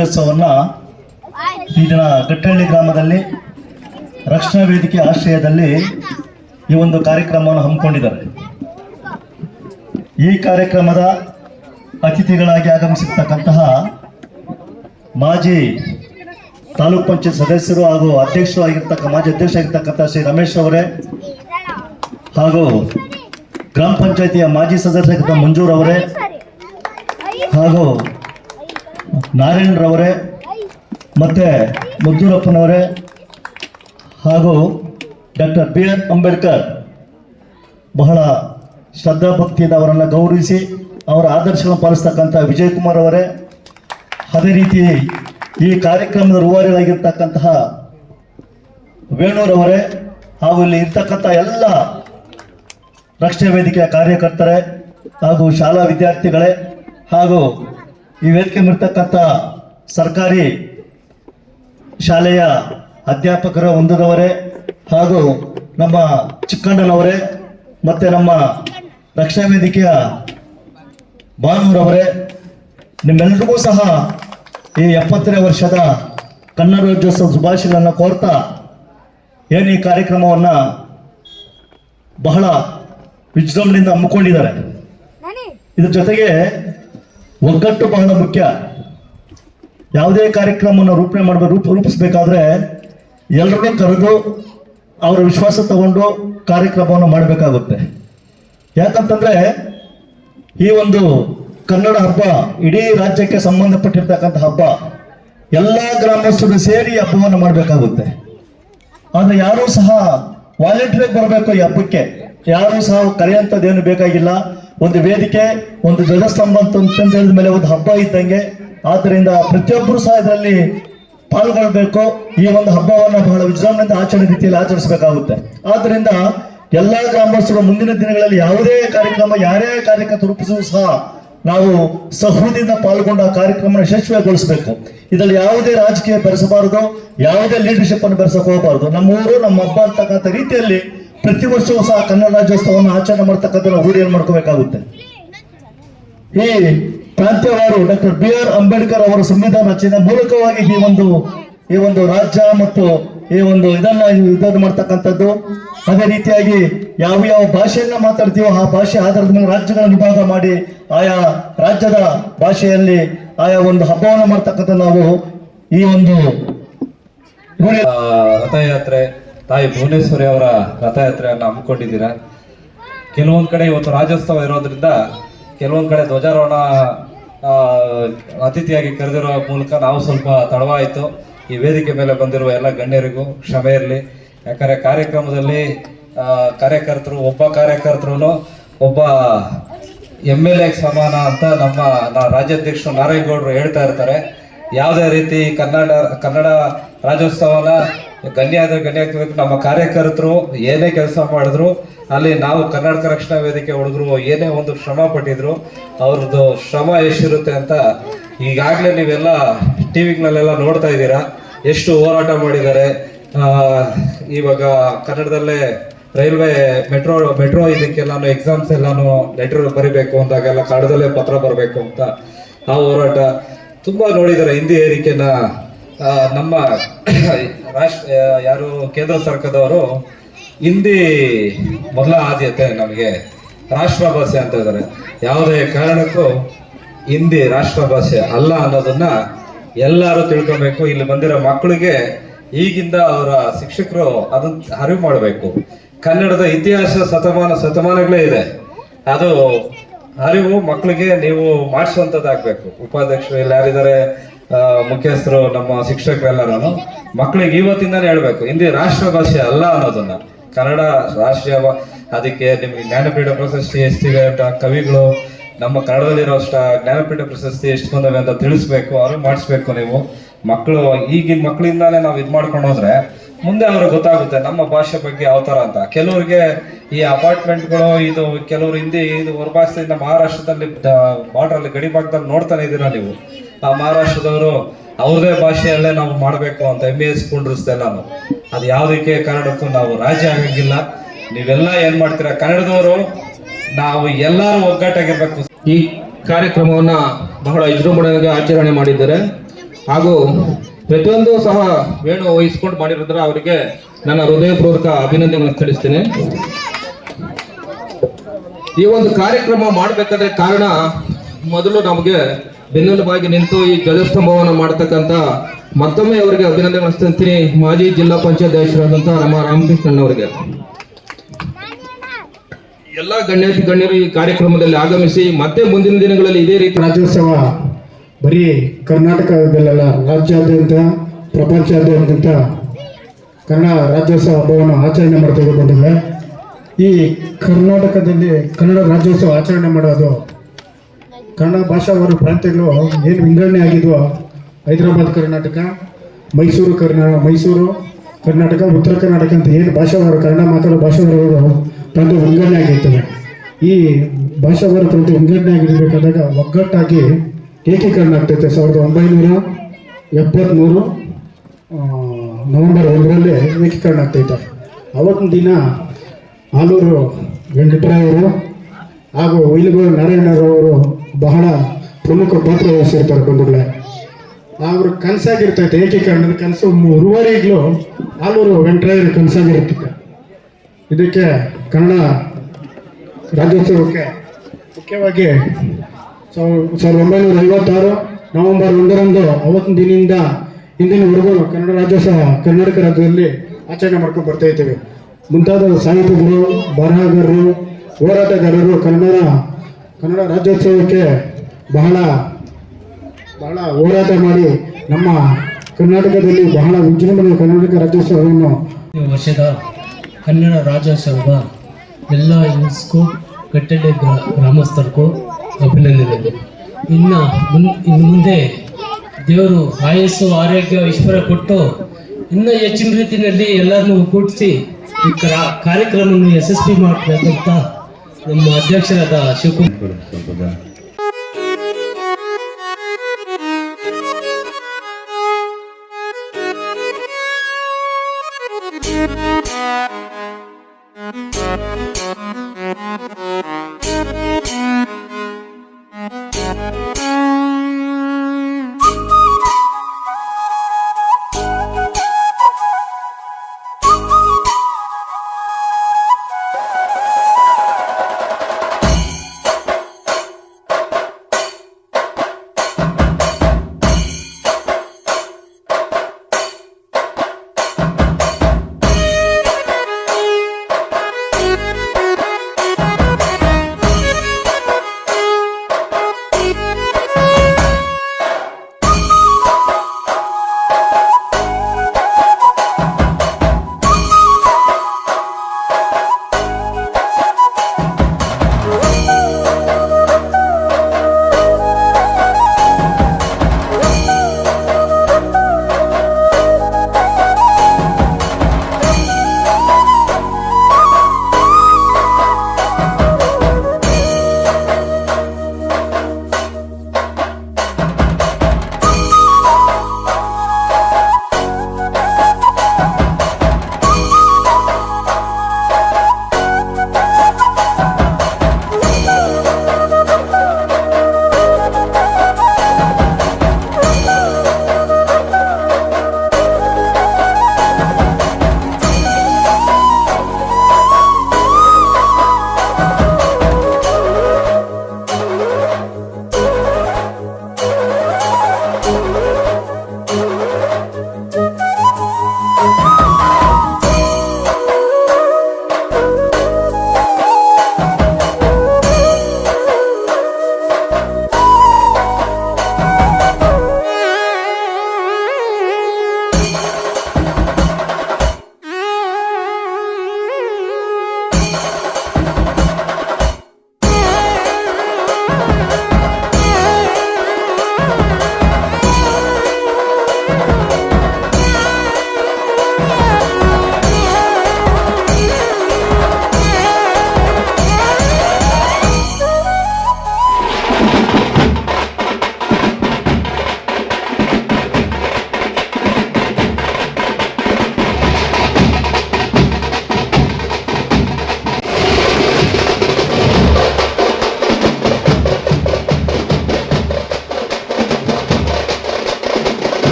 ರಾಜ್ಯೋತ್ಸವವನ್ನು ಈ ದಿನ ಗಟ್ಟಹಳ್ಳಿ ಗ್ರಾಮದಲ್ಲಿ ರಕ್ಷಣಾ ವೇದಿಕೆ ಆಶ್ರಯದಲ್ಲಿ ಈ ಒಂದು ಕಾರ್ಯಕ್ರಮವನ್ನು ಹಮ್ಮಿಕೊಂಡಿದ್ದಾರೆ. ಈ ಕಾರ್ಯಕ್ರಮದ ಅತಿಥಿಗಳಾಗಿ ಆಗಮಿಸಿರ್ತಕ್ಕಂತಹ ಮಾಜಿ ತಾಲೂಕ್ ಪಂಚಾಯತ್ ಸದಸ್ಯರು ಹಾಗೂ ಮಾಜಿ ಅಧ್ಯಕ್ಷರಾಗಿರ್ತಕ್ಕಂಥ ಶ್ರೀ ರಮೇಶ್ ಅವರೇ, ಹಾಗೂ ಗ್ರಾಮ ಪಂಚಾಯತಿಯ ಮಾಜಿ ಸದಸ್ಯರಾಗಿದ್ದ ಮಂಜೂರ್ ಅವರೇ, ಹಾಗೂ ನಾರಾಯಣರವರೇ, ಮತ್ತೆ ಮುದ್ದೂರಪ್ಪನವರೇ, ಹಾಗೂ ಡಾಕ್ಟರ್ BR ಅಂಬೇಡ್ಕರ್ ಬಹಳ ಶ್ರದ್ಧಾಭಕ್ತಿಯಿಂದ ಅವರನ್ನು ಗೌರವಿಸಿ ಅವರ ಆದರ್ಶಗಳನ್ನು ಪಾಲಿಸ್ತಕ್ಕಂಥ ವಿಜಯ್ ಕುಮಾರ್ ಅವರೇ, ಅದೇ ರೀತಿ ಈ ಕಾರ್ಯಕ್ರಮದ ರೂವಾರಿಗಳಾಗಿರ್ತಕ್ಕಂತಹ ವೇಣೂರವರೇ, ಹಾಗೂ ಇಲ್ಲಿ ಇರ್ತಕ್ಕಂಥ ಎಲ್ಲ ರಕ್ಷಣಾ ವೇದಿಕೆಯ ಕಾರ್ಯಕರ್ತರೇ ಹಾಗೂ ಶಾಲಾ ವಿದ್ಯಾರ್ಥಿಗಳೇ, ಹಾಗೂ ಈ ವೇದಿಕೆ ಇರ್ತಕ್ಕಂಥ ಸರ್ಕಾರಿ ಶಾಲೆಯ ಅಧ್ಯಾಪಕರ ವೃಂದದವರೇ, ಹಾಗೂ ನಮ್ಮ ಚಿಕ್ಕಣ್ಣನವರೇ, ಮತ್ತು ನಮ್ಮ ರಕ್ಷಣಾ ವೇದಿಕೆಯ ಭಾನುರವರೇ, ನಿಮ್ಮೆಲ್ಲರಿಗೂ ಸಹ ಈ 70ನೇ ವರ್ಷದ ಕನ್ನಡ ರಾಜ್ಯೋತ್ಸವ ಶುಭಾಶಯಗಳನ್ನು ಕೋರ್ತಾ ಏನು ಈ ಕಾರ್ಯಕ್ರಮವನ್ನು ಬಹಳ ವಿಜೃಂಭಣೆಯಿಂದ ಹಮ್ಮಿಕೊಂಡಿದ್ದಾರೆ. ಇದ್ರ ಜೊತೆಗೆ ಒಗ್ಗಟ್ಟು ಬಹಳ ಮುಖ್ಯ. ಯಾವುದೇ ಕಾರ್ಯಕ್ರಮವನ್ನು ರೂಪಿಸಬೇಕಾದ್ರೆ ಎಲ್ಲರನ್ನೂ ಕರೆದು ಅವರ ವಿಶ್ವಾಸ ತಗೊಂಡು ಕಾರ್ಯಕ್ರಮವನ್ನು ಮಾಡಬೇಕಾಗುತ್ತೆ. ಯಾಕಂತಂದ್ರೆ ಈ ಒಂದು ಕನ್ನಡ ಹಬ್ಬ ಇಡೀ ರಾಜ್ಯಕ್ಕೆ ಸಂಬಂಧಪಟ್ಟಿರ್ತಕ್ಕಂಥ ಹಬ್ಬ. ಎಲ್ಲ ಗ್ರಾಮಸ್ಥರು ಸೇರಿ ಹಬ್ಬವನ್ನು ಮಾಡಬೇಕಾಗುತ್ತೆ. ಆದರೆ ಯಾರೂ ಸಹ ವಾಲಂಟಿಯರ್ ಬರಬೇಕು ಈ ಹಬ್ಬಕ್ಕೆ, ಯಾರೂ ಸಹ ಕರೆಯುವಂಥದ್ದೇನು ಬೇಕಾಗಿಲ್ಲ. ಒಂದು ವೇದಿಕೆ, ಒಂದು ಧ್ವಜಸ್ತಂಭ ಅಂತ ಹೇಳಿದ ಮೇಲೆ ಒಂದು ಹಬ್ಬ ಇದ್ದಂಗೆ. ಆದ್ದರಿಂದ ಪ್ರತಿಯೊಬ್ಬರು ಸಹ ಇದರಲ್ಲಿ ಪಾಲ್ಗೊಳ್ಬೇಕು. ಈ ಒಂದು ಹಬ್ಬವನ್ನು ಬಹಳ ವಿಜೃಂಭಣೆಯಿಂದ ಆಚರಣೆ ರೀತಿಯಲ್ಲಿ ಆಚರಿಸಬೇಕಾಗುತ್ತೆ. ಆದ್ದರಿಂದ ಎಲ್ಲ ಗ್ರಾಮಸ್ಥರು ಮುಂದಿನ ದಿನಗಳಲ್ಲಿ ಯಾವುದೇ ಕಾರ್ಯಕ್ರಮ, ಯಾರೇ ಕಾರ್ಯಕ್ರಮ ರೂಪಿಸಲು ಸಹ ನಾವು ಸಹೃದಯದಿಂದ ಪಾಲ್ಗೊಂಡು ಆ ಕಾರ್ಯಕ್ರಮ ಯಶಸ್ವಿಗೊಳಿಸಬೇಕು. ಇದರಲ್ಲಿ ಯಾವುದೇ ರಾಜಕೀಯ ಬೆರೆಸಬಾರದು, ಯಾವುದೇ ಲೀಡರ್ಶಿಪ್ ಅನ್ನು ಬೆರೆಸಕ್ಕೆ ಹೋಗಬಾರದು. ನಮ್ಮ ಊರು ನಮ್ಮ ಹಬ್ಬ ಅಂತಕ್ಕಂಥ ರೀತಿಯಲ್ಲಿ ಪ್ರತಿ ವರ್ಷವೂ ಸಹ ಕನ್ನಡ ರಾಜ್ಯೋತ್ಸವವನ್ನು ಆಚರಣೆ ಮಾಡ್ತಕ್ಕಂಥ ರೂಢಿಯನ್ನು ಮಾಡ್ಕೋಬೇಕಾಗುತ್ತೆ. ಈ ಪ್ರಾಂತ್ಯವಾರು ಡಾಕ್ಟರ್ BR ಅಂಬೇಡ್ಕರ್ ಅವರ ಸಂವಿಧಾನ ರಚನೆ ಮೂಲಕವಾಗಿ ಈ ಒಂದು ರಾಜ್ಯ ಮತ್ತು ಈ ಒಂದು ಇದನ್ನು ಮಾಡ್ತಕ್ಕಂಥದ್ದು. ಅದೇ ರೀತಿಯಾಗಿ ಯಾವ ಭಾಷೆಯನ್ನ ಮಾತಾಡ್ತೀವೋ ಆ ಭಾಷೆ ಆಧಾರದ ಮೇಲೆ ರಾಜ್ಯಗಳ ವಿಭಾಗ ಮಾಡಿ ಆಯಾ ರಾಜ್ಯದ ಭಾಷೆಯಲ್ಲಿ ಆಯಾ ಒಂದು ಹಬ್ಬವನ್ನು ಮಾಡ್ತಕ್ಕಂಥ ನಾವು ಈ ಒಂದು ರಥಯಾತ್ರೆ ತಾಯಿ ಭುವನೇಶ್ವರಿ ಅವರ ರಥಯಾತ್ರೆಯನ್ನು ಹಮ್ಮಿಕೊಂಡಿದ್ದೀರಾ. ಕೆಲವೊಂದು ಕಡೆ ಇವತ್ತು ರಾಜ್ಯೋತ್ಸವ ಇರೋದ್ರಿಂದ ಕೆಲವೊಂದು ಕಡೆ ಧ್ವಜಾರೋಹಣ ಅತಿಥಿಯಾಗಿ ಕರೆದಿರೋ ಮೂಲಕ ನಾವು ಸ್ವಲ್ಪ ತಡವಾಯಿತು. ಈ ವೇದಿಕೆ ಮೇಲೆ ಬಂದಿರುವ ಎಲ್ಲ ಗಣ್ಯರಿಗೂ ಕ್ಷಮೆ ಇರಲಿ. ಯಾಕಂದರೆ ಕಾರ್ಯಕ್ರಮದಲ್ಲಿ ಒಬ್ಬ ಕಾರ್ಯಕರ್ತರು ಒಬ್ಬ MLA ಸಮಾನ ಅಂತ ನಮ್ಮ ರಾಜ್ಯಾಧ್ಯಕ್ಷರು ನಾರಾಯಣಗೌಡರು ಹೇಳ್ತಾ ಇರ್ತಾರೆ. ಯಾವುದೇ ರೀತಿ ಕನ್ನಡ ರಾಜ್ಯೋತ್ಸವನ ಗಣ್ಯ ಆಗ್ಬೇಕು. ನಮ್ಮ ಕಾರ್ಯಕರ್ತರು ಏನೇ ಕೆಲಸ ಮಾಡಿದ್ರು ಅಲ್ಲಿ ನಾವು ಕರ್ನಾಟಕ ರಕ್ಷಣಾ ವೇದಿಕೆ ಹುಡುಗರು ಏನೇ ಒಂದು ಶ್ರಮ ಪಟ್ಟಿದ್ರು ಅವ್ರದ್ದು ಶ್ರಮ ಎಷ್ಟಿರುತ್ತೆ ಅಂತ ಈಗಾಗಲೇ ನೀವೆಲ್ಲ ಟಿವಿಗಳಲ್ಲೆಲ್ಲ ನೋಡ್ತಾ ಇದ್ದೀರಾ. ಎಷ್ಟು ಹೋರಾಟ ಮಾಡಿದ್ದಾರೆ. ಇವಾಗ ಕನ್ನಡದಲ್ಲೇ ರೈಲ್ವೆ ಮೆಟ್ರೋ ಇದಕ್ಕೆಲ್ಲಾನು ಎಕ್ಸಾಮ್ಸ್ ಎಲ್ಲಾನು ಲೆಟರ್ ಬರಿಬೇಕು ಅಂದಾಗೆಲ್ಲ ಕನ್ನಡದಲ್ಲೇ ಪತ್ರ ಬರಬೇಕು ಅಂತ ಆ ಹೋರಾಟ ತುಂಬಾ ನೋಡಿದ್ದಾರೆ. ಹಿಂದಿ ಏರಿಕೆನ ನಮ್ಮ ಕೇಂದ್ರ ಸರ್ಕಾರದವರು ಹಿಂದಿ ಮೊದಲ ಆದ್ಯತೆ ನಮಗೆ ರಾಷ್ಟ್ರ ಭಾಷೆ ಅಂತ ಇದ್ದಾರೆ. ಯಾವುದೇ ಕಾರಣಕ್ಕೂ ಹಿಂದಿ ರಾಷ್ಟ್ರ ಭಾಷೆ ಅಲ್ಲ ಅನ್ನೋದನ್ನ ಎಲ್ಲರೂ ತಿಳ್ಕೊಬೇಕು. ಇಲ್ಲಿ ಬಂದಿರೋ ಮಕ್ಕಳಿಗೆ ಈಗಿಂದ ಅವರ ಶಿಕ್ಷಕರು ಅದನ್ನ ಅರಿವು ಮಾಡಬೇಕು. ಕನ್ನಡದ ಇತಿಹಾಸ ಶತಮಾನಗಳೇ ಇದೆ. ಅದು ಅರಿವು ಮಕ್ಕಳಿಗೆ ನೀವು ಮಾಡಿಸುವಂಥದ್ದಾಗಬೇಕು. ಉಪಾಧ್ಯಕ್ಷರು ಇಲ್ಲಿ ಯಾರಿದ್ದಾರೆ, ಮುಖ್ಯಸ್ಥರು, ನಮ್ಮ ಶಿಕ್ಷಕರೆಲ್ಲರೂ ಮಕ್ಕಳಿಗೆ ಇವತ್ತಿಂದಾನೇ ಹೇಳ್ಬೇಕು ಹಿಂದಿ ರಾಷ್ಟ್ರ ಭಾಷೆ ಅಲ್ಲ ಅನ್ನೋದನ್ನ. ಕನ್ನಡ ರಾಷ್ಟ್ರೀಯ, ಅದಕ್ಕೆ ನಿಮ್ಗೆ ಜ್ಞಾನಪೀಠ ಪ್ರಶಸ್ತಿ ಎಷ್ಟಿದೆ ಅಂತ ಕವಿಗಳು ನಮ್ಮ ಕನ್ನಡದಲ್ಲಿರೋ ಜ್ಞಾನಪೀಠ ಪ್ರಶಸ್ತಿ ಎಷ್ಟು ಬಂದವೆ ಅಂತ ತಿಳಿಸ್ಬೇಕು, ಅವ್ರಿಗೆ ಮಾಡಿಸ್ಬೇಕು. ನೀವು ಮಕ್ಕಳು ಈಗಿನ ಮಕ್ಕಳಿಂದಾನೇ ನಾವು ಇದು ಮಾಡ್ಕೊಂಡು ಹೋದ್ರೆ ಮುಂದೆ ಅವ್ರಿಗೆ ಗೊತ್ತಾಗುತ್ತೆ ನಮ್ಮ ಭಾಷೆ ಬಗ್ಗೆ ಯಾವ ಥರ ಅಂತ. ಕೆಲವರಿಗೆ ಈ ಅಪಾರ್ಟ್ಮೆಂಟ್ಗಳು ಇದು ಕೆಲವರು ಹಿಂದಿ ಇದು ಹೊರಭಾಷೆಯಿಂದ ಮಹಾರಾಷ್ಟ್ರದಲ್ಲಿ ಬಾರ್ಡ್ರಲ್ಲಿ ಗಡಿ ಭಾಗದಲ್ಲಿ ನೋಡ್ತಾನೆ ಇದ್ದೀರಾ ನೀವು. ಆ ಮಹಾರಾಷ್ಟ್ರದವರು ಅವ್ರದೇ ಭಾಷೆಯಲ್ಲೇ ನಾವು ಮಾಡಬೇಕು ಅಂತ MES ಕುಂಡ್ರಿಸ್ದೆಲ್ಲಾನು. ಅದು ಯಾವುದಕ್ಕೆ ಕಾರಣಕ್ಕೂ ನಾವು ರಾಜ್ಯ ಆಗಂಗಿಲ್ಲ. ನೀವೆಲ್ಲ ಏನ್ ಮಾಡ್ತೀರಾ, ಕನ್ನಡದವರು ನಾವು ಎಲ್ಲರೂ ಒಗ್ಗಟ್ಟಾಗಿರ್ಬೇಕು. ಈ ಕಾರ್ಯಕ್ರಮವನ್ನ ಬಹಳ ವಿಜೃಂಭಣೆಯಾಗಿ ಆಚರಣೆ ಮಾಡಿದ್ದಾರೆ. ಹಾಗೂ ಪ್ರತಿಯೊಂದು ಸಹ ವೇಣು ವಹಿಸ್ಕೊಂಡು ಮಾಡಿರೋದ್ರ ಅವರಿಗೆ ನನ್ನ ಹೃದಯಪೂರ್ವಕ ಅಭಿನಂದನೆಗಳನ್ನು ತಿಳಿಸ್ತೇನೆ. ಈ ಒಂದು ಕಾರ್ಯಕ್ರಮ ಮಾಡಬೇಕಾದ್ರೆ ಕಾರಣ, ಮೊದಲು ನಮಗೆ ಬೆನ್ನೆಲುಬಾಗಿ ನಿಂತು ಈ ಧ್ವಜಸ್ತಂಭವನ್ನು ಮಾಡತಕ್ಕಂತ ಮತ್ತೊಮ್ಮೆ ಅವರಿಗೆ ಅಭಿನಂದನೆ ಸಲ್ಲಿಸ್ತೀನಿ. ಮಾಜಿ ಜಿಲ್ಲಾ ಪಂಚಾಯತ್ ಅಧ್ಯಕ್ಷರಾದಂತ ನಮ್ಮ ರಾಮಕೃಷ್ಣನ್ ಅವರಿಗೆ, ಎಲ್ಲ ಗಣ್ಯಾತಿ ಗಣ್ಯರು ಈ ಕಾರ್ಯಕ್ರಮದಲ್ಲಿ ಆಗಮಿಸಿ ಮತ್ತೆ ಮುಂದಿನ ದಿನಗಳಲ್ಲಿ ಇದೇ ರೀತಿ ರಾಜ್ಯೋತ್ಸವ ಬರೀ ಕರ್ನಾಟಕದಲ್ಲೆಲ್ಲ ರಾಜ್ಯಾದ್ಯಂತ ಪ್ರಪಂಚಾದ್ಯಂತ ಕನ್ನಡ ರಾಜ್ಯೋತ್ಸವ ಹಬ್ಬವನ್ನು ಆಚರಣೆ ಮಾಡ್ತಾ ಬಂದಿದೆ. ಈ ಕರ್ನಾಟಕದಲ್ಲಿ ಕನ್ನಡ ರಾಜ್ಯೋತ್ಸವ ಆಚರಣೆ ಮಾಡೋದು ಕನ್ನಡ ಭಾಷಾವಾರು ಪ್ರಾಂತ್ಯಗಳು ಏನು ವಿಂಗಡಣೆ ಆಗಿದ್ವೋ, ಹೈದರಾಬಾದ್ ಕರ್ನಾಟಕ, ಮೈಸೂರು ಕರ್ನಾಟಕ, ಉತ್ತರ ಕರ್ನಾಟಕ ಅಂತ ಏನು ಭಾಷಾವಾರು ಕನ್ನಡ ಮಾತಾಡೋ ಭಾಷಾವಾರು ಪ್ರಾಂತ್ಯ ವಿಂಗಡಣೆ ಆಗಿರ್ತವೆ. ಈ ಭಾಷಾವಾರು ಪ್ರಾಂತ್ಯ ವಿಂಗಡಣೆ ಆಗಿರಬೇಕಾದಾಗ ಒಗ್ಗಟ್ಟಾಗಿ ಏಕೀಕರಣ ಆಗ್ತೈತೆ. 1973 ನವೆಂಬರ್ 1ರಲ್ಲಿ ಏಕೀಕರಣ ಆಗ್ತೈತೆ. ಅವತ್ತಿನ ದಿನ ಆಲೂರು ವೆಂಕಟರಾಯರು ಹಾಗೂ ಹುಯಿಲಗೋಡು ನಾರಾಯಣರವರು ಬಹಳ ಪ್ರಮುಖ ಪಾತ್ರ ವಹಿಸಿರ್ತಾರೆ. ಬಂಧುಗಳೇ, ಅವ್ರ ಕನಸಾಗಿರ್ತೈತೆ ಏಕೀಕರಣದ ಕನಸು. ಉರುವರಿಗಳು ಆಲೂರು ವೆಂಕಟರಾಯರ ಕನಸಾಗಿರ್ತೈತೆ. ಇದಕ್ಕೆ ಕನ್ನಡ ರಾಜ್ಯೋತ್ಸವಕ್ಕೆ ಮುಖ್ಯವಾಗಿ 1956 ನವೆಂಬರ್ 1ರಂದು ಅವತ್ತಿನ ದಿನದಿಂದ ಇಂದಿನವರೆಗೂ ಕನ್ನಡ ರಾಜ್ಯೋತ್ಸವ ಕರ್ನಾಟಕ ರಾಜ್ಯದಲ್ಲಿ ಆಚರಣೆ ಮಾಡ್ಕೊಂಡು ಬರ್ತಾ ಇದ್ದೇವೆ. ಮುಂತಾದ ಸಾಹಿತಿಗಳು, ಬರಹಗಾರರು, ಹೋರಾಟಗಾರರು ಕನ್ನಡ ರಾಜ್ಯೋತ್ಸವಕ್ಕೆ ಬಹಳ ಹೋರಾಟ ಮಾಡಿ ನಮ್ಮ ಕರ್ನಾಟಕದಲ್ಲಿ ಬಹಳ ವಿಜೃಂಭಣೆ ಕರ್ನಾಟಕ ರಾಜ್ಯೋತ್ಸವವನ್ನು ಈ ವರ್ಷದ ಕನ್ನಡ ರಾಜ್ಯೋತ್ಸವದ ಎಲ್ಲ ಯೂಸ್ಗೂ ಕಟ್ಟಳೆ ಗ್ರಾಮಸ್ಥರಿಗೂ ಅಭಿನಂದನೆಗಳು. ಇನ್ನು ಮುಂದೆ ದೇವರು ಆಯಸ್ಸು, ಆರೋಗ್ಯ, ಐಶ್ವರ್ಯ ಕೊಟ್ಟು ಇನ್ನೂ ಹೆಚ್ಚಿನ ರೀತಿಯಲ್ಲಿ ಎಲ್ಲರನ್ನೂ ಒಗ್ಗೂಡಿಸಿ ಈ ಕಾರ್ಯಕ್ರಮವನ್ನು ಯಶಸ್ವಿ ಮಾಡಬೇಕಂತ ನಮ್ಮ ಅಧ್ಯಕ್ಷರಾದ ಶಿವಕುಮಾರ್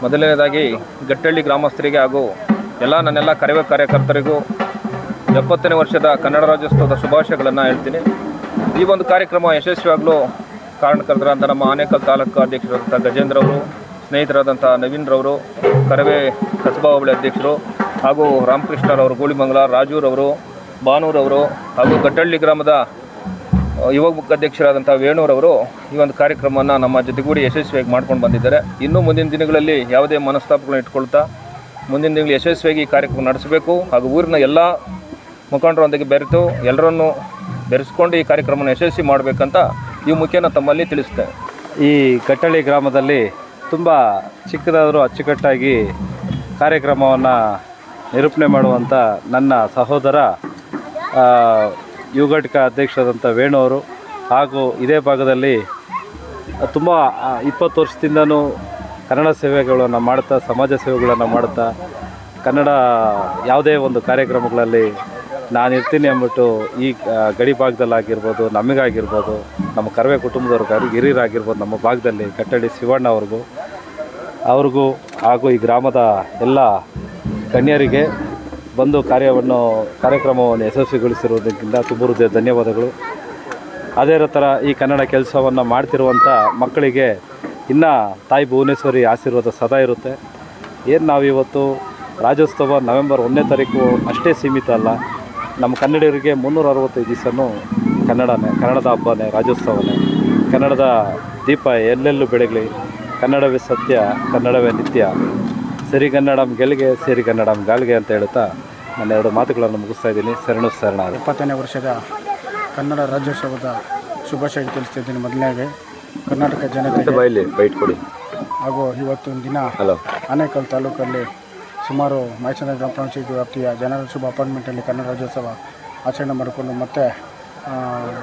ಮೊದಲನೇದಾಗಿ ಗಟ್ಟಳ್ಳಿ ಗ್ರಾಮಸ್ಥರಿಗೆ ಹಾಗೂ ನನ್ನೆಲ್ಲ ಕಾರ್ಯಕರ್ತರಿಗೂ 70ನೇ ವರ್ಷದ ಕನ್ನಡ ರಾಜ್ಯೋತ್ಸವದ ಶುಭಾಶಯಗಳನ್ನು ಹೇಳ್ತೀನಿ. ಈ ಒಂದು ಕಾರ್ಯಕ್ರಮ ಯಶಸ್ವಿಯಾಗಲು ಕಾರಣಕರ್ತರಾದಂಥ ನಮ್ಮ ಆನೇಕಲ್ ತಾಲೂಕು ಅಧ್ಯಕ್ಷರಾದಂಥ ಗಜೇಂದ್ರ ಅವರು, ಸ್ನೇಹಿತರಾದಂಥ ನವೀನ್ರವರು, ಕರವೇ ಕಸಬಾ ಹೋಬಳಿ ಅಧ್ಯಕ್ಷರು ಹಾಗೂ ರಾಮಕೃಷ್ಣರವರು, ಗೂಳಿಮಂಗಲ ರಾಜೂರವರು, ಭಾನೂರವರು ಹಾಗೂ ಗಟ್ಟಳ್ಳಿ ಗ್ರಾಮದ ಯುವ ಅಧ್ಯಕ್ಷರಾದಂಥ ವೇಣೂರವರು ಈ ಒಂದು ಕಾರ್ಯಕ್ರಮವನ್ನು ನಮ್ಮ ಜೊತೆಗೂಡಿ ಯಶಸ್ವಿಯಾಗಿ ಮಾಡ್ಕೊಂಡು ಬಂದಿದ್ದಾರೆ. ಇನ್ನೂ ಮುಂದಿನ ದಿನಗಳಲ್ಲಿ ಯಾವುದೇ ಮನಸ್ತಾಪಗಳನ್ನು ಇಟ್ಕೊಳ್ತಾ ಮುಂದಿನ ದಿನಗಳು ಯಶಸ್ವಿಯಾಗಿ ಈ ಕಾರ್ಯಕ್ರಮ ನಡೆಸಬೇಕು ಹಾಗೂ ಊರಿನ ಎಲ್ಲ ಮುಖಂಡರೊಂದಿಗೆ ಬೆರೆತು ಎಲ್ಲರನ್ನೂ ಬೆರೆಸ್ಕೊಂಡು ಈ ಕಾರ್ಯಕ್ರಮವನ್ನು ಯಶಸ್ವಿ ಮಾಡಬೇಕಂತ ಈ ಮುಖ್ಯನ ತಮ್ಮಲ್ಲಿ ತಿಳಿಸ್ತೇವೆ. ಈ ಗಟ್ಟಳ್ಳಿ ಗ್ರಾಮದಲ್ಲಿ ತುಂಬ ಚಿಕ್ಕದಾದರೂ ಅಚ್ಚುಕಟ್ಟಾಗಿ ಕಾರ್ಯಕ್ರಮವನ್ನು ನಿರೂಪಣೆ ಮಾಡುವಂಥ ನನ್ನ ಸಹೋದರ ಯುವ ಘಟಕ ಅಧ್ಯಕ್ಷರಾದಂಥ ವೇಣು ಅವರು ಹಾಗೂ ಇದೇ ಭಾಗದಲ್ಲಿ ತುಂಬ 20 ವರ್ಷದಿಂದನೂ ಕನ್ನಡ ಸೇವೆಗಳನ್ನು ಮಾಡ್ತಾ, ಸಮಾಜ ಸೇವೆಗಳನ್ನು ಮಾಡ್ತಾ, ಕನ್ನಡ ಯಾವುದೇ ಒಂದು ಕಾರ್ಯಕ್ರಮಗಳಲ್ಲಿ ನಾನು ಇರ್ತೀನಿ ಅಂದ್ಬಿಟ್ಟು ಈ ಗಡಿ ಭಾಗದಲ್ಲಾಗಿರ್ಬೋದು, ನಮಗಾಗಿರ್ಬೋದು, ನಮ್ಮ ಕರವೇ ಕುಟುಂಬದವ್ರಿಗಾಗಿ ಹಿರಿಯರಾಗಿರ್ಬೋದು, ನಮ್ಮ ಭಾಗದಲ್ಲಿ ಗಟ್ಟಳ್ಳಿ ಶಿವಣ್ಣ ಅವ್ರಿಗೂ ಹಾಗೂ ಈ ಗ್ರಾಮದ ಎಲ್ಲ ಗಣ್ಯರಿಗೆ ಬಂದು ಕಾರ್ಯಕ್ರಮವನ್ನು ಯಶಸ್ವಿಗೊಳಿಸಿರುವುದಕ್ಕಿಂತ ತುಂಬ ಹೃದಯ ಧನ್ಯವಾದಗಳು. ಅದೇ ಥರ ಈ ಕನ್ನಡ ಕೆಲಸವನ್ನು ಮಾಡ್ತಿರುವಂಥ ಮಕ್ಕಳಿಗೆ ಇನ್ನು ತಾಯಿ ಭುವನೇಶ್ವರಿ ಆಶೀರ್ವಾದ ಸದಾ ಇರುತ್ತೆ. ಏನು ನಾವಿವತ್ತು ರಾಜ್ಯೋತ್ಸವ ನವೆಂಬರ್ 1ನೇ ತಾರೀಕು ಅಷ್ಟೇ ಸೀಮಿತ ಅಲ್ಲ, ನಮ್ಮ ಕನ್ನಡಿಗರಿಗೆ 365 ದಿವಸನೂ ಕನ್ನಡದ ಹಬ್ಬನೇ, ರಾಜ್ಯೋತ್ಸವನೇ. ಕನ್ನಡದ ದೀಪ ಎಲ್ಲೆಲ್ಲೂ ಬೆಳಗಲಿ, ಕನ್ನಡವೇ ಸತ್ಯ, ಕನ್ನಡವೇ ನಿತ್ಯ, ಸಿರಿಗನ್ನಡಂ ಗೆಲ್ಗೆ, ಸಿರಿಗನ್ನಡಂ ಗಾಲ್ಗೆ ಅಂತ ಹೇಳ್ತಾ ನಾನು 2 ಮಾತುಗಳನ್ನು ಮುಗಿಸ್ತಾ ಇದ್ದೀನಿ. ಶರಣು. 70ನೇ ವರ್ಷದ ಕನ್ನಡ ರಾಜ್ಯೋತ್ಸವದ ಶುಭಾಶಯ ತಿಳಿಸ್ತಿದ್ದೀನಿ. ಮೊದಲನೇಗೆ ಕರ್ನಾಟಕ ಜನತೆಗೆ ಬೈಟ್ ಕೊಡಿ. ಹಾಗೂ ಇವತ್ತೊಂದು ದಿನ ಆನೇಕಲ್ ತಾಲೂಕಲ್ಲಿ ಸುಮಾರು ಮೈಸೂರು ಗ್ರಾಮ ಪಂಚಾಯತಿ ವ್ಯಾಪ್ತಿಯ ಜನರ ಶುಭ ಅಪಾರ್ಟ್ಮೆಂಟಲ್ಲಿ ಕನ್ನಡ ರಾಜ್ಯೋತ್ಸವ ಆಚರಣೆ ಮಾಡಿಕೊಂಡು ಮತ್ತೆ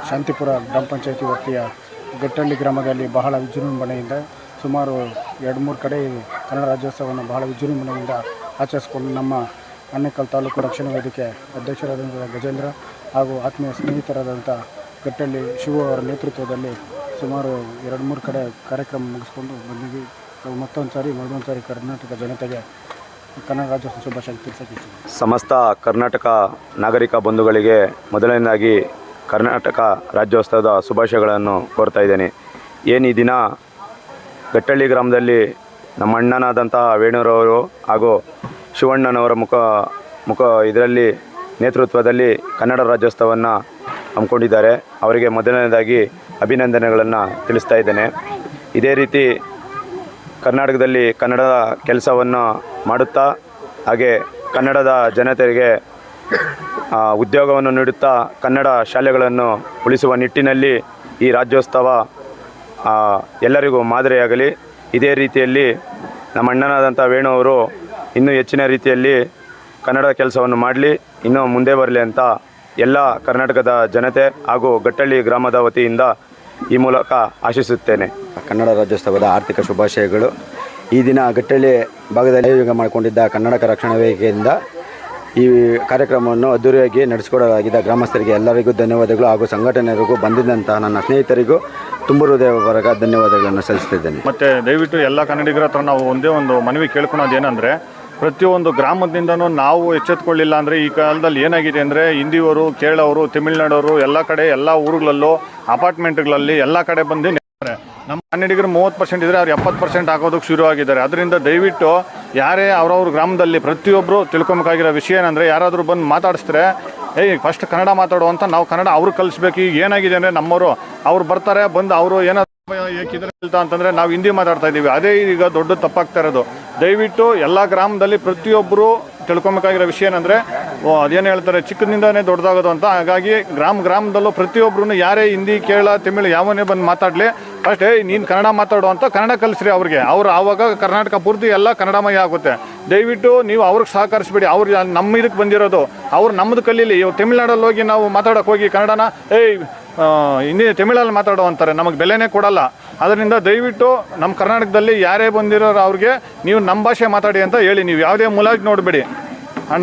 ಶಾಂತಿಪುರ ಗ್ರಾಮ ಪಂಚಾಯತಿ ವ್ಯಾಪ್ತಿಯ ಗಟ್ಟಳ್ಳಿ ಗ್ರಾಮದಲ್ಲಿ ಬಹಳ ವಿಜೃಂಭಣೆಯಿಂದ ಸುಮಾರು 2-3 ಕಡೆ ಕನ್ನಡ ರಾಜ್ಯೋತ್ಸವವನ್ನು ಬಹಳ ವಿಜೃಂಭಣೆಯಿಂದ ಆಚರಿಸಿಕೊಂಡು ನಮ್ಮ ಆನೇಕಲ್ ತಾಲೂಕು ರಕ್ಷಣಾ ವೇದಿಕೆ ಅಧ್ಯಕ್ಷರಾದಂಥ ಗಜೇಂದ್ರ ಹಾಗೂ ಆತ್ಮೀಯ ಸ್ನೇಹಿತರಾದಂಥ ಗಟ್ಟಳ್ಳಿ ಶಿವ ಅವರ ನೇತೃತ್ವದಲ್ಲಿ ಸುಮಾರು 2-3 ಕಡೆ ಕಾರ್ಯಕ್ರಮ ಮುಗಿಸ್ಕೊಂಡು ಬಂದಿದ್ದೀವಿ. ಮತ್ತೊಂದು ಸಾರಿ ಕರ್ನಾಟಕ ಜನತೆಗೆ ಕನ್ನಡ ರಾಜ್ಯೋತ್ಸವ ಶುಭಾಶಯ ತಿಳಿಸೋಕ್ಕೆ ಸಮಸ್ತ ಕರ್ನಾಟಕ ನಾಗರಿಕ ಬಂಧುಗಳಿಗೆ ಮೊದಲನೇದಾಗಿ ಕರ್ನಾಟಕ ರಾಜ್ಯೋತ್ಸವದ ಶುಭಾಶಯಗಳನ್ನು ಕೋರ್ತಾ ಇದ್ದೇನೆ. ಏನು ಈ ದಿನ ಗಟ್ಟಳ್ಳಿ ಗ್ರಾಮದಲ್ಲಿ ನಮ್ಮ ಅಣ್ಣನಾದಂಥ ವೇಣೂರವರು ಹಾಗೂ ಶಿವಣ್ಣನವರ ಇದರಲ್ಲಿ ನೇತೃತ್ವದಲ್ಲಿ ಕನ್ನಡ ರಾಜ್ಯೋತ್ಸವವನ್ನು ಹಮ್ಮಿಕೊಂಡಿದ್ದಾರೆ. ಅವರಿಗೆ ಮೊದಲನೇದಾಗಿ ಅಭಿನಂದನೆಗಳನ್ನು ತಿಳಿಸ್ತಾ ಇದ್ದೇನೆ. ಇದೇ ರೀತಿ ಕರ್ನಾಟಕದಲ್ಲಿ ಕನ್ನಡದ ಕೆಲಸವನ್ನು ಮಾಡುತ್ತಾ ಹಾಗೆ ಕನ್ನಡದ ಜನತೆಗೆ ಉದ್ಯೋಗವನ್ನು ನೀಡುತ್ತಾ ಕನ್ನಡ ಶಾಲೆಗಳನ್ನು ಉಳಿಸುವ ನಿಟ್ಟಿನಲ್ಲಿ ಈ ರಾಜ್ಯೋತ್ಸವ ಎಲ್ಲರಿಗೂ ಮಾದರಿಯಾಗಲಿ. ಇದೇ ರೀತಿಯಲ್ಲಿ ನಮ್ಮ ಅಣ್ಣನಾದಂಥ ವೇಣು ಅವರು ಇನ್ನೂ ಹೆಚ್ಚಿನ ರೀತಿಯಲ್ಲಿ ಕನ್ನಡ ಕೆಲಸವನ್ನು ಮಾಡಲಿ, ಇನ್ನೂ ಮುಂದೆ ಬರಲಿ ಅಂತ ಎಲ್ಲ ಕರ್ನಾಟಕದ ಜನತೆ ಹಾಗೂ ಗಟ್ಟಳ್ಳಿ ಗ್ರಾಮದ ವತಿಯಿಂದ ಈ ಮೂಲಕ ಆಶಿಸುತ್ತೇನೆ. ಕನ್ನಡ ರಾಜ್ಯೋತ್ಸವದ ಆರ್ಥಿಕ ಶುಭಾಶಯಗಳು. ಈ ದಿನ ಗಟ್ಟಳ್ಳಿ ಭಾಗದಲ್ಲಿ ಆಯೋಗ ಮಾಡಿಕೊಂಡಿದ್ದ ಕನ್ನಡ ರಕ್ಷಣಾ ವೇದಿಕೆಯಿಂದ ಈ ಕಾರ್ಯಕ್ರಮವನ್ನು ಅದ್ದೂರಿಯಾಗಿ ನಡೆಸಿಕೊಡಲಾಗಿದ್ದ ಗ್ರಾಮಸ್ಥರಿಗೆ ಎಲ್ಲರಿಗೂ ಧನ್ಯವಾದಗಳು ಹಾಗೂ ಸಂಘಟನೆಯರಿಗೂ ಬಂದಿದ್ದಂಥ ನನ್ನ ಸ್ನೇಹಿತರಿಗೂ ತುಂಬ ಹೃದಯಪೂರ್ವಕ ಧನ್ಯವಾದಗಳನ್ನು ಸಲ್ಲಿಸ್ತಿದ್ದೇನೆ. ಮತ್ತು ದಯವಿಟ್ಟು ಎಲ್ಲ ಕನ್ನಡಿಗರ ಹತ್ರ ನಾವು ಒಂದೇ ಒಂದು ಮನವಿ ಕೇಳ್ಕೊಳೋದು ಏನಂದರೆ, ಪ್ರತಿಯೊಂದು ಗ್ರಾಮದಿಂದನೂ ನಾವು ಎಚ್ಚೆತ್ಕೊಳ್ಳಿಲ್ಲ ಅಂದರೆ ಈ ಕಾಲದಲ್ಲಿ ಏನಾಗಿದೆ ಅಂದರೆ ಹಿಂದಿಯವರು, ಕೇರಳವರು, ತಮಿಳ್ನಾಡವರು ಎಲ್ಲ ಕಡೆ ಎಲ್ಲ ಊರುಗಳಲ್ಲೂ ಅಪಾರ್ಟ್ಮೆಂಟ್ಗಳಲ್ಲಿ ಎಲ್ಲ ಕಡೆ ಬಂದು ನಮ್ಮ ಕನ್ನಡಿಗರು 30% ಇದ್ದರೆ ಅವ್ರು 70% ಆಗೋದಕ್ಕೆ ಶುರುವಾಗಿದ್ದಾರೆ. ಅದರಿಂದ ದಯವಿಟ್ಟು ಯಾರೇ ಅವ್ರವ್ರ ಗ್ರಾಮದಲ್ಲಿ ಪ್ರತಿಯೊಬ್ಬರು ತಿಳ್ಕೊಬೇಕಾಗಿರೋ ವಿಷಯ ಏನಂದರೆ, ಯಾರಾದರೂ ಬಂದು ಮಾತಾಡಿಸಿದ್ರೆ ಫಸ್ಟ್ ಕನ್ನಡ ಮಾತಾಡೋ ಅಂತ ನಾವು ಕನ್ನಡ ಅವ್ರಿಗೆ ಕಲಿಸ್ಬೇಕು. ಈಗ ಏನಾಗಿದೆ ಅಂದರೆ ನಮ್ಮವರು ಅವ್ರು ಬರ್ತಾರೆ, ಬಂದು ಅವರು ಏನಾದ್ರು ಏಕಿದ್ರೆ ಅಂತಂದರೆ ನಾವು ಹಿಂದಿ ಮಾತಾಡ್ತಾ ಇದ್ದೀವಿ. ಅದೇ ಈಗ ದೊಡ್ಡ ತಪ್ಪಾಗ್ತಾ ಇರೋದು. ದಯವಿಟ್ಟು ಎಲ್ಲ ಗ್ರಾಮದಲ್ಲಿ ಪ್ರತಿಯೊಬ್ಬರು ತಿಳ್ಕೊಬೇಕಾಗಿರೋ ವಿಷಯ ಏನಂದರೆ, ಅದೇನು ಹೇಳ್ತಾರೆ, ಚಿಕ್ಕದಿಂದನೇ ದೊಡ್ಡದಾಗೋದು ಅಂತ. ಹಾಗಾಗಿ ಗ್ರಾಮದಲ್ಲೂ ಪ್ರತಿಯೊಬ್ಬರು ಯಾರೇ ಹಿಂದಿ, ಕೇರಳ, ತಮಿಳು ಯಾವನೇ ಬಂದು ಮಾತಾಡಲಿ, ಫಸ್ಟ್ ನೀನು ಕನ್ನಡ ಮಾತಾಡೋ ಅಂತ ಕನ್ನಡ ಕಲಿಸ್ರಿ ಅವ್ರಿಗೆ. ಅವರು ಆವಾಗ ಕರ್ನಾಟಕ ಪೂರ್ತಿ ಎಲ್ಲ ಕನ್ನಡಮಯ ಆಗುತ್ತೆ. ದಯವಿಟ್ಟು ನೀವು ಅವ್ರಿಗೆ ಸಹಕರಿಸ್ಬೇಡಿ. ಅವ್ರು ನಮ್ಮ ಇದಕ್ಕೆ ಬಂದಿರೋದು, ಅವ್ರು ನಮ್ಮದು ಕಲೀಲಿ. ಇವಾಗ ತಮಿಳ್ನಾಡಲ್ಲಿ ಹೋಗಿ ನಾವು ಮಾತಾಡೋಕೆ ಹೋಗಿ ಕನ್ನಡನ ಹಿಂದಿ ತಮಿಳಲ್ಲಿ ಮಾತಾಡೋ ಅಂತಾರೆ, ನಮಗೆ ಬೆಲೆನೇ ಕೊಡಲ್ಲ. ಅದರಿಂದ ದಯವಿಟ್ಟು ನಮ್ಮ ಕರ್ನಾಟಕದಲ್ಲಿ ಯಾರೇ ಬಂದಿರೋರು ಅವ್ರಿಗೆ ನೀವು ನಮ್ಮ ಭಾಷೆ ಮಾತಾಡಿ ಅಂತ ಹೇಳಿ. ನೀವು ಯಾವುದೇ ಮುಲಾಜ್ ನೋಡಬೇಡಿ.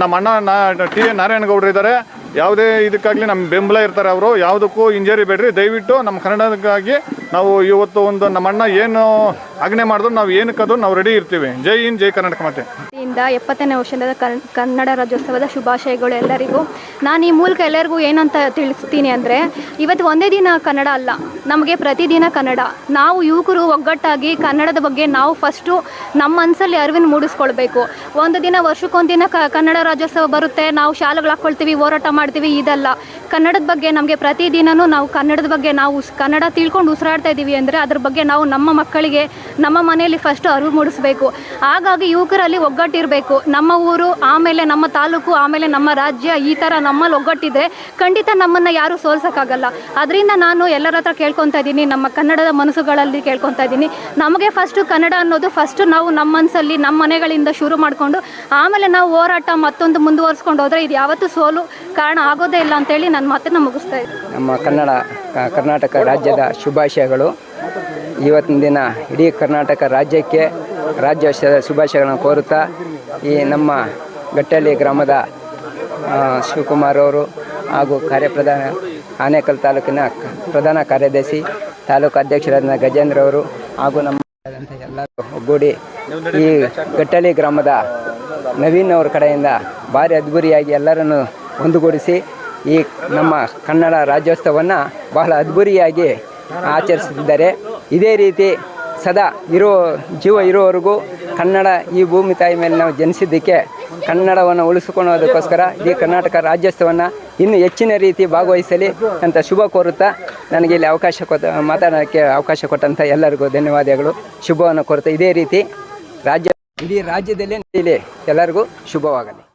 ನಮ್ಮ ಅಣ್ಣ ಟಿ ಎನ್ ನಾರಾಯಣಗೌಡರು ಇದ್ದಾರೆ, ಯಾವುದೇ ಇದಕ್ಕಾಗಲಿ ನಮ್ಮ ಬೆಂಬಲ ಇರ್ತಾರೆ. ಅವರು ಯಾವುದಕ್ಕೂ ಇಂಜರಿ ಬೇಡ್ರಿ, ದಯವಿಟ್ಟು ನಮ್ಮ ಕನ್ನಡಕ್ಕಾಗಿ ನಾವು ಇವತ್ತು ಒಂದು ನಮ್ಮಣ್ಣ ಏನು ಆಜ್ಞೆ ಮಾಡಿದ್ರು ನಾವು ಏನಕ್ಕದು ನಾವು ರೆಡಿ ಇರ್ತೀವಿ. ಜೈ ಹಿಂದ್, ಜೈ ಕರ್ನಾಟಕ ಮಾತೆ. 70ನೇ ವರ್ಷದ ಕನ್ನಡ ರಾಜ್ಯೋತ್ಸವದ ಶುಭಾಶಯಗಳು ಎಲ್ಲರಿಗೂ. ನಾನು ಈ ಮೂಲಕ ಎಲ್ಲರಿಗೂ ಏನಂತ ತಿಳಿಸ್ತೀನಿ ಅಂದರೆ, ಇವತ್ತು ಒಂದೇ ದಿನ ಕನ್ನಡ ಅಲ್ಲ, ನಮಗೆ ಪ್ರತಿದಿನ ಕನ್ನಡ. ನಾವು ಯುವಕರು ಒಗ್ಗಟ್ಟಾಗಿ ಕನ್ನಡದ ಬಗ್ಗೆ ನಾವು ಫಸ್ಟು ನಮ್ಮ ಮನಸ್ಸಲ್ಲಿ ಅರಿವಿನ ಮೂಡಿಸ್ಕೊಳ್ಬೇಕು. ಒಂದು ದಿನ ವರ್ಷಕ್ಕೊಂದಿನ ಕನ್ನಡ ರಾಜ್ಯೋತ್ಸವ ಬರುತ್ತೆ, ನಾವು ಶಾಲೆಗಳು ಹಾಕ್ಕೊಳ್ತೀವಿ, ಹೋರಾಟ ಮಾಡ್ತೀವಿ, ಇದಲ್ಲ. ಕನ್ನಡದ ಬಗ್ಗೆ ನಮಗೆ ಪ್ರತಿದಿನವೂ ನಾವು ಕನ್ನಡದ ಬಗ್ಗೆ ನಾವು ಕನ್ನಡ ತಿಳ್ಕೊಂಡು ಉಸಿರಾಡ್ತಾ ಇದ್ದೀವಿ ಅಂದರೆ ಅದ್ರ ಬಗ್ಗೆ ನಾವು ನಮ್ಮ ಮಕ್ಕಳಿಗೆ ನಮ್ಮ ಮನೆಯಲ್ಲಿ ಫಸ್ಟು ಅರಿವು ಮೂಡಿಸ್ಬೇಕು. ಹಾಗಾಗಿ ಯುವಕರಲ್ಲಿ ಒಗ್ಗಟ್ಟಿರಬೇಕು. ನಮ್ಮ ಊರು, ಆಮೇಲೆ ನಮ್ಮ ತಾಲೂಕು, ಆಮೇಲೆ ನಮ್ಮ ರಾಜ್ಯ, ಈ ಥರ ನಮ್ಮಲ್ಲಿ ಒಗ್ಗಟ್ಟಿದ್ರೆ ಖಂಡಿತ ನಮ್ಮನ್ನು ಯಾರೂ ಸೋಲ್ಸೋಕ್ಕಾಗಲ್ಲ. ಅದರಿಂದ ನಾನು ಎಲ್ಲರ ಹತ್ರ ಕೇಳ್ಕೊತಾ ಇದ್ದೀನಿ, ನಮ್ಮ ಕನ್ನಡದ ಮನಸ್ಸುಗಳಲ್ಲಿ ಕೇಳ್ಕೊತಾ ಇದ್ದೀನಿ, ನಮಗೆ ಫಸ್ಟು ಕನ್ನಡ ಅನ್ನೋದು ಫಸ್ಟು ನಾವು ನಮ್ಮ ಮನಸ್ಸಲ್ಲಿ ನಮ್ಮ ಮನೆಗಳಿಂದ ಶುರು ಮಾಡಿಕೊಂಡು ಆಮೇಲೆ ನಾವು ಹೋರಾಟ ಮತ್ತೊಂದು ಮುಂದುವರಿಸ್ಕೊಂಡು ಹೋದರೆ ಇದು ಯಾವತ್ತೂ ಸೋಲು ಕಾರಣ ಆಗೋದೇ ಇಲ್ಲ ಅಂತೇಳಿ ನನ್ನ ಮಾತನ್ನು ಮುಗಿಸ್ತಾ ಇದ್ದೀನಿ. ನಮ್ಮ ಕರ್ನಾಟಕ ರಾಜ್ಯದ ಶುಭಾಶಯಗಳು. ಇವತ್ತಿನ ದಿನ ಇಡೀ ಕರ್ನಾಟಕ ರಾಜ್ಯಕ್ಕೆ ರಾಜ್ಯೋತ್ಸವದ ಶುಭಾಶಯಗಳನ್ನು ಕೋರುತ್ತಾ, ಈ ನಮ್ಮ ಗಟ್ಟಳ್ಳಿ ಗ್ರಾಮದ ಶಿವಕುಮಾರ್ ಅವರು ಹಾಗೂ ಕಾರ್ಯಪ್ರಧಾನ ಆನೇಕಲ್ ತಾಲೂಕಿನ ಪ್ರಧಾನ ಕಾರ್ಯದರ್ಶಿ ತಾಲೂಕು ಅಧ್ಯಕ್ಷರಾದ ಗಜೇಂದ್ರ ಅವರು ಹಾಗೂ ನಮ್ಮ ಎಲ್ಲರೂ ಒಗ್ಗೂಡಿ ಈ ಗಟ್ಟಳ್ಳಿ ಗ್ರಾಮದ ನವೀನ್ ಅವ್ರ ಕಡೆಯಿಂದ ಭಾರಿ ಅದ್ಭುರಿಯಾಗಿ ಎಲ್ಲರನ್ನು ಒಂದುಗೂಡಿಸಿ ಈ ನಮ್ಮ ಕನ್ನಡ ರಾಜ್ಯೋತ್ಸವವನ್ನು ಬಹಳ ಅದ್ಭುರಿಯಾಗಿ ಆಚರಿಸುತ್ತಿದ್ದಾರೆ. ಇದೇ ರೀತಿ ಸದಾ ಜೀವ ಇರೋವರೆಗೂ ಕನ್ನಡ ಈ ಭೂಮಿ ತಾಯಿ ಮೇಲೆ ನಾವು ಜನಿಸಿದ್ದಕ್ಕೆ ಕನ್ನಡವನ್ನು ಉಳಿಸಿಕೊಳ್ಳೋದಕ್ಕೋಸ್ಕರ ಈ ಕರ್ನಾಟಕ ರಾಜ್ಯೋತ್ಸವವನ್ನು ಇನ್ನೂ ಹೆಚ್ಚಿನ ರೀತಿ ಭಾಗವಹಿಸಲಿ ಅಂತ ಶುಭ ಕೋರುತ್ತಾ, ನನಗೆ ಇಲ್ಲಿ ಮಾತಾಡೋಕ್ಕೆ ಅವಕಾಶ ಕೊಟ್ಟಂಥ ಎಲ್ಲರಿಗೂ ಧನ್ಯವಾದಗಳು, ಶುಭವನ್ನು ಕೋರುತ್ತಾ ಇದೇ ರೀತಿ ಇಡೀ ರಾಜ್ಯದಲ್ಲೇ ಎಲ್ಲರಿಗೂ ಶುಭವಾಗಲಿ.